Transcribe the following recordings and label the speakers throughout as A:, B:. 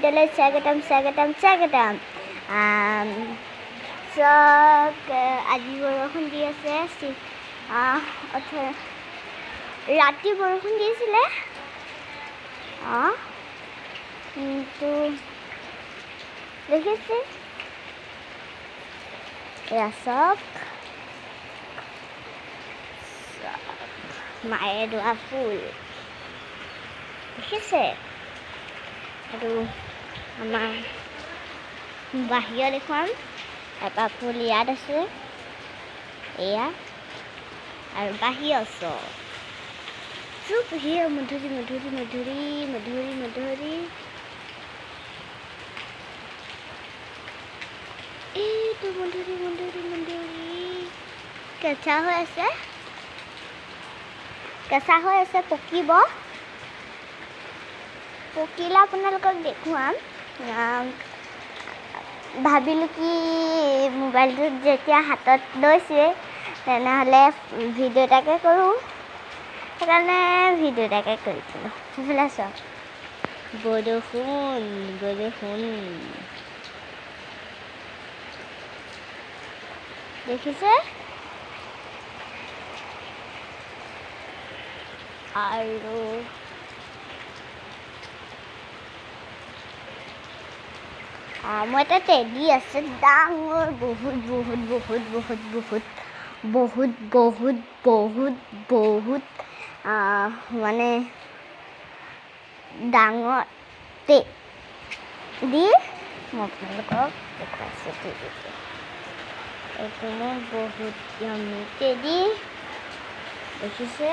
A: ভিডিঅ'লৈ স্বাগতম। আজি বৰষুণ দি আছে। ৰাতি বৰষুণ দিছিলে কিন্তু দেখিছে এয়া চব মায়ে ৰোৱা ফুল দেখিছে। আৰু আমাৰ বাহিৰত এখন এটা ফুল ইয়াত আছে, এয়া আৰু বাহিৰত চব হিয়া মধুৰি এইটো মধুৰি কেঁচা হৈ আছে, পকিলে আপোনালোকক দেখুৱাম। ভাবিলোঁ কি মোবাইলটো যেতিয়া হাতত লৈছে তেনেহ'লে ভিডিঅ' এটাকে কৰোঁ, সেইকাৰণে ভিডিঅ' এটাকে কৰিছিলোঁ। সেইফালে চাওক, বৰষুণ দেখিছে। আৰু মই এটা টেডি আছে ডাঙৰ, বহুত মানে ডাঙৰ টেডি। মই আপোনালোকক দেখুৱাইছোঁ টেডিটো। এইটো মোৰ বহুত য়ম্মি টেডি দেখিছে।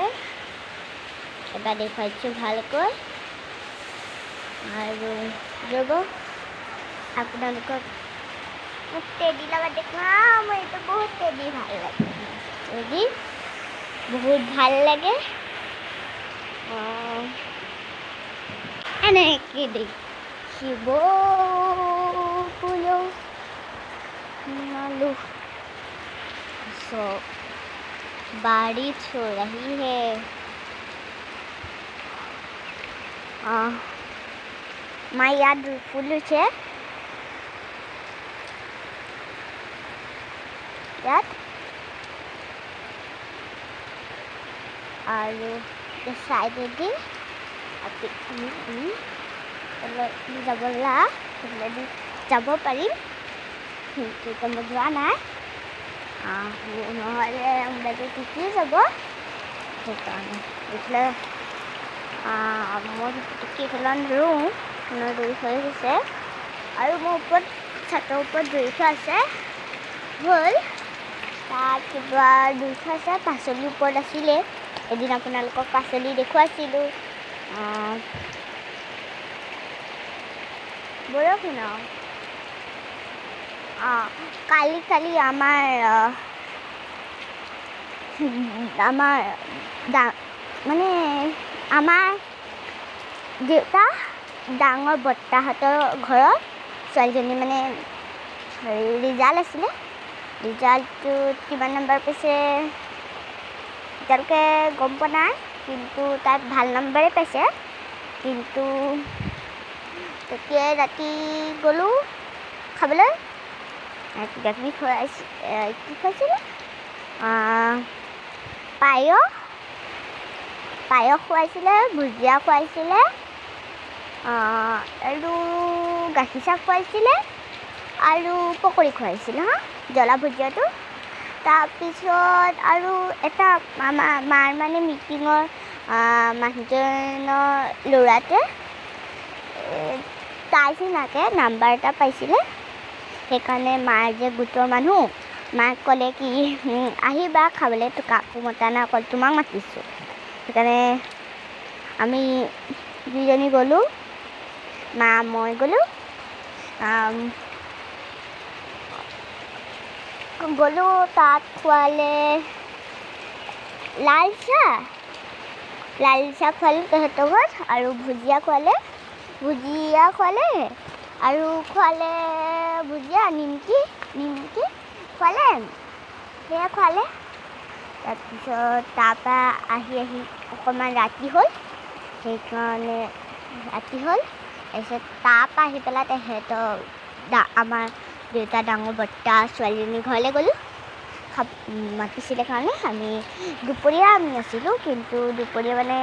A: এবাৰ দেখুৱাইছোঁ ভালকৈ, আৰু ৰ'ব আপোনালোকক মোক টেডি লগত দেখুৱাম। এইটো বহুত টেডি ভাল লাগে। এনেকৈ দেখিব सब बारिश हो रही है। मैं याद फूल है याद और साइड যাব পাৰিম, কিন্তু মই যোৱা নাই। নহ'লে মোবাইলটো টিপি যাব, সেইকাৰণে এইফালে মই কেইটামান ৰুই থৈ গৈছে, আৰু মোৰ ওপৰত ছাতৰ ওপৰত ৰুই থোৱা আছে হ'ল। তাত কিবা ৰুই থোৱা আছে, পাচলিৰ ওপৰত আছিলে। এদিন আপোনালোকক পাচলি দেখুৱাইছিলোঁ। বৰষুণ কালি আমাৰ মানে আমাৰ দেউতা ডাঙৰ বৰ্তাহঁতৰ ঘৰত ছোৱালীজনী মানে ৰিজাল্ট আছিলে। ৰিজাল্টটোত কিমান নম্বৰ পাইছে এতিয়ালৈকে গম পোৱা নাই, কিন্তু তাত ভাল নম্বৰে পাইছে। কিন্তু তেতিয়াই ৰাতি গ'লোঁ খাবলৈ, কিবাকিবি কি খুৱাইছিলে, পায়স খুৱাইছিলে, ভুজিয়া খুৱাইছিলে, আৰু গাখীৰ চাহ খুৱাইছিলে, আৰু পকৰি খুৱাইছিলে জ্বলা ভুজিয়াটো। তাৰপিছত আৰু এটা মাৰ মানে মিটিঙৰ মানুহজনৰ ল'ৰাটোৱে তাই চিনাকে নাম্বাৰ এটা পাইছিলে। সেইকাৰণে মাৰ যে গোটৰ মানুহ, মাক ক'লে কি আহিবা খাবলৈ, কাকো মতা নাই, অকল তোমাক মাতিছোঁ। সেইকাৰণে আমি দুইজনী গ'লোঁ, মা মই গ'লোঁ। তাত খোৱালে লাল চাহ খোৱালোঁ তেহেঁতৰ ঘৰত, আৰু ভুজিয়া খোৱালে, আৰু খোৱালে ভুজিয়া নিমকি খোৱালে, সেয়া খোৱালে। তাৰপিছত তাৰপৰা আহি অকণমান ৰাতি হ'ল, সেইকাৰণে তাৰপিছত তাৰপৰা আহি পেলাই তেহেঁতৰ আমাৰ দেউতা ডাঙৰ বৰ্তা ছোৱালীজনীৰ ঘৰলৈ গ'লোঁ মাতিছিলে কাৰণে আমি দুপৰীয়া আমি আছিলোঁ কিন্তু দুপৰীয়া মানে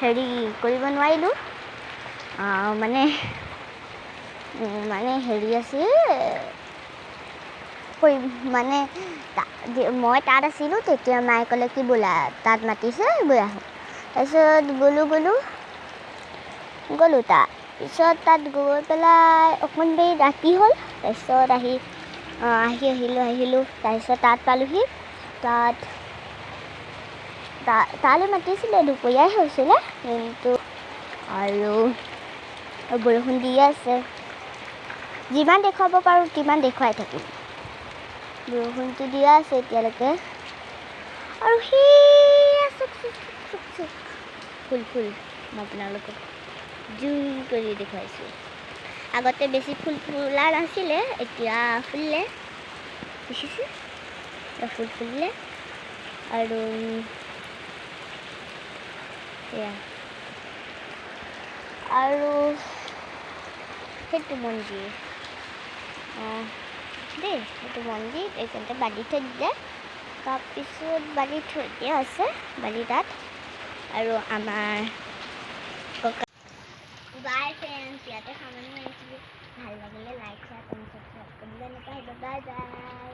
A: হেৰি কৰিব নোৱাৰিলোঁ মানে হেৰি আছিল মানে মই তাত আছিলোঁ তেতিয়া মায়ে ক'লে কি বোলা তাত মাতিছে গৈ আহোঁ তাৰপিছত গ'লোঁ তাত পিছত তাত গৈ পেলাই অকণ দেৰি ৰাতি হ'ল তাৰপিছত আহিলোঁ তাৰপিছত তাত পালোঁহি তালৈ মাতিছিলে দুপৰীয়াই হৈছিলে কিন্তু আৰু বৰষুণ দি আছে যিমান দেখুৱাব পাৰোঁ তিমান দেখুৱাই থাকিম বৰষুণটো দিয়া আছে এতিয়ালৈকে আৰু ফুল মই আপোনালোকক জুম কৰি দেখুৱাইছোঁ আগতে বেছি ফুল ফুলা নাছিলে এতিয়া ফুলিলে দেখিছোঁ ফুল ফুলিলে আৰু এয়া আৰু সেইটো মন্দিৰ সেইটো মন্দিৰ এইখিনিতে বান্ধি থৈ দিলে তাৰপিছত বান্ধি থৈ দিয়া আছে বান্ধি তাত আৰু আমাৰ ককা বাই ফ্ৰেণ্ডছ ইয়াতে সামৰণি মাৰিছিলোঁ ভাল লাগিলে লাইক শ্বেয়াৰ কমেণ্ট ছাবস্ক্ৰাইব কৰিবলৈ নাপাহৰিব বাই বাই